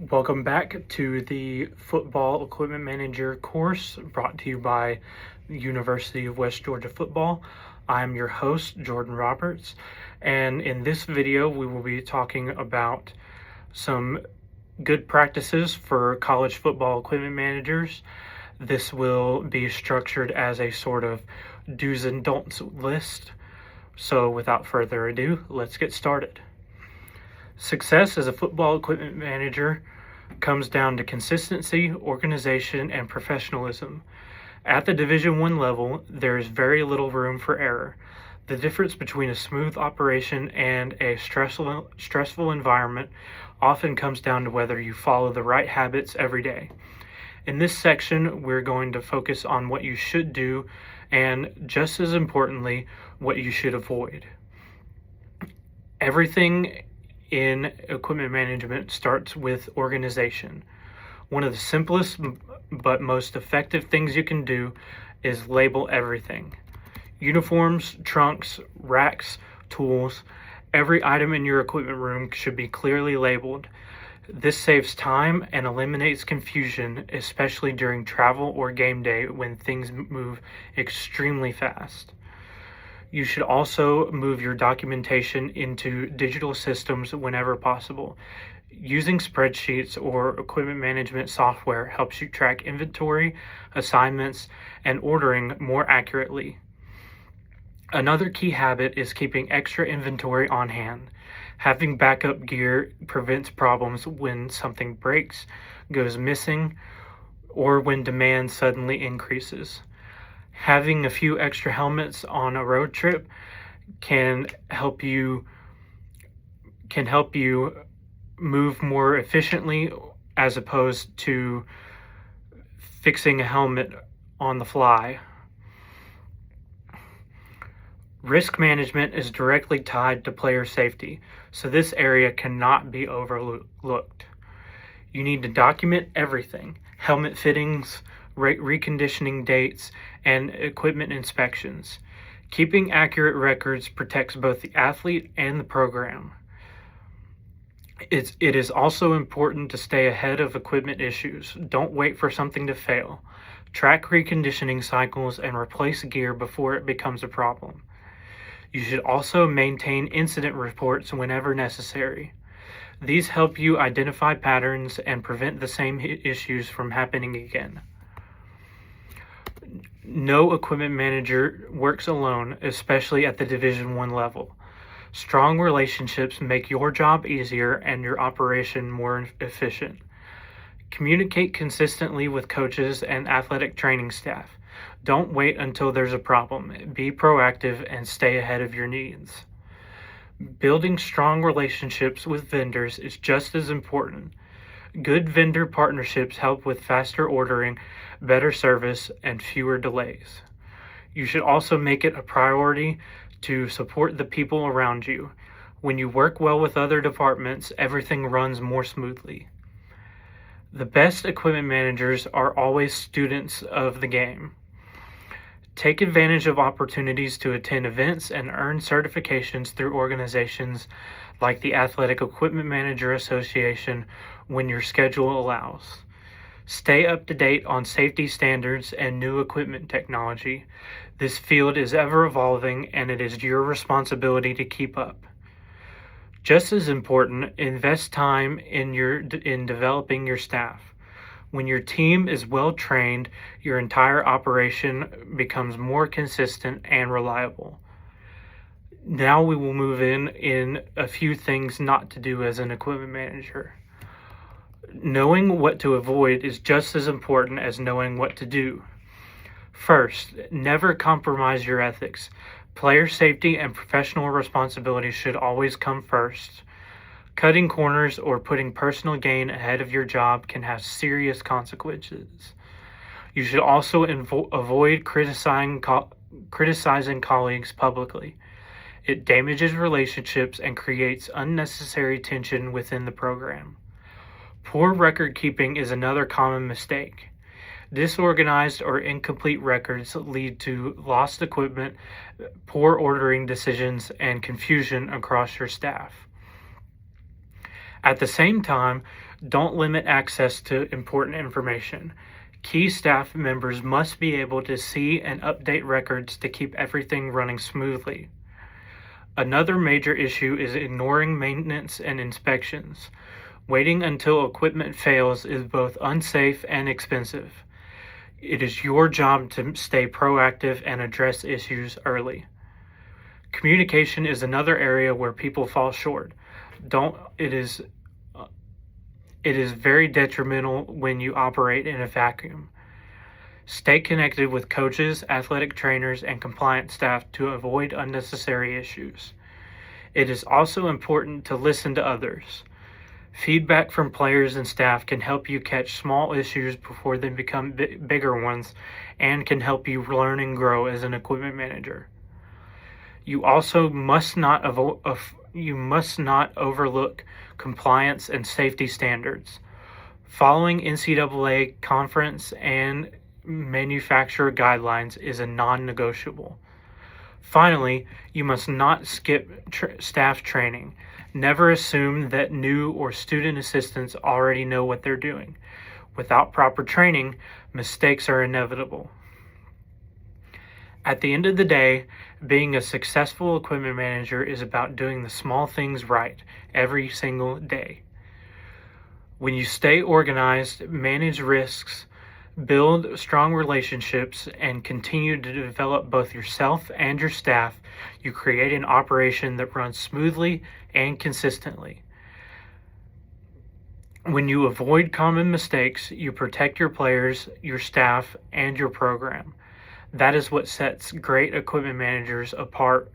Welcome back to the Football Equipment Manager course brought to you by the University of West Georgia Football. I'm your host, Jordan Roberts, and in this video we will be talking about some good practices for college football equipment managers. This will be structured as a sort of do's and don'ts list. So without further ado, let's get started. Success as a football equipment manager comes down to consistency, organization, and professionalism. At the Division I level, there is very little room for error. The difference between a smooth operation and a stressful environment often comes down to whether you follow the right habits every day. In this section, we're going to focus on what you should do and, just as importantly, what you should avoid. Everything in equipment management starts with organization. One of the simplest but most effective things you can do is label everything. Uniforms, trunks, racks, tools, every item in your equipment room should be clearly labeled. This saves time and eliminates confusion, especially during travel or game day when things move extremely fast. You should also move your documentation into digital systems whenever possible. Using spreadsheets or equipment management software helps you track inventory, assignments, and ordering more accurately. Another key habit is keeping extra inventory on hand. Having backup gear prevents problems when something breaks, goes missing, or when demand suddenly increases. Having a few extra helmets on a road trip can help you move more efficiently as opposed to fixing a helmet on the fly. Risk management is directly tied to player safety, so this area cannot be overlooked. You need to document everything: helmet fittings, reconditioning dates, and equipment inspections. Keeping accurate records protects both the athlete and the program. It is also important to stay ahead of equipment issues. Don't wait for something to fail. Track reconditioning cycles and replace gear before it becomes a problem. You should also maintain incident reports whenever necessary. These help you identify patterns and prevent the same issues from happening again. No equipment manager works alone, especially at the Division I level. Strong relationships make your job easier and your operation more efficient. Communicate consistently with coaches and athletic training staff. Don't wait until there's a problem. Be proactive and stay ahead of your needs. Building strong relationships with vendors is just as important. Good vendor partnerships help with faster ordering, better service, and fewer delays. You should also make it a priority to support the people around you. When you work well with other departments, everything runs more smoothly. The best equipment managers are always students of the game. Take advantage of opportunities to attend events and earn certifications through organizations like the Athletic Equipment Manager Association when your schedule allows. Stay up to date on safety standards and new equipment technology. This field is ever evolving and it is your responsibility to keep up. Just as important, invest time in developing your staff. When your team is well trained, your entire operation becomes more consistent and reliable. Now we will move in a few things not to do as an equipment manager. Knowing what to avoid is just as important as knowing what to do. First, never compromise your ethics. Player safety and professional responsibility should always come first. Cutting corners or putting personal gain ahead of your job can have serious consequences. You should also avoid criticizing colleagues publicly. It damages relationships and creates unnecessary tension within the program. Poor record keeping is another common mistake. Disorganized or incomplete records lead to lost equipment, poor ordering decisions, and confusion across your staff. At the same time, don't limit access to important information. Key staff members must be able to see and update records to keep everything running smoothly. Another major issue is ignoring maintenance and inspections. Waiting until equipment fails is both unsafe and expensive. It is your job to stay proactive and address issues early. Communication is another area where people fall short. Don't it is very detrimental when you operate in a vacuum. Stay connected with coaches, athletic trainers, and compliance staff to avoid unnecessary issues. It is also important to listen to others. Feedback from players and staff can help you catch small issues before they become bigger ones and can help you learn and grow as an equipment manager. You also must not overlook compliance and safety standards. Following NCAA conference and manufacturer guidelines is a non-negotiable. Finally, you must not skip staff training. Never assume that new or student assistants already know what they're doing. Without proper training, mistakes are inevitable. At the end of the day, being a successful equipment manager is about doing the small things right every single day. When you stay organized, manage risks, build strong relationships, and continue to develop both yourself and your staff, you create an operation that runs smoothly and consistently. When you avoid common mistakes, you protect your players, your staff, and your program. That is what sets great equipment managers apart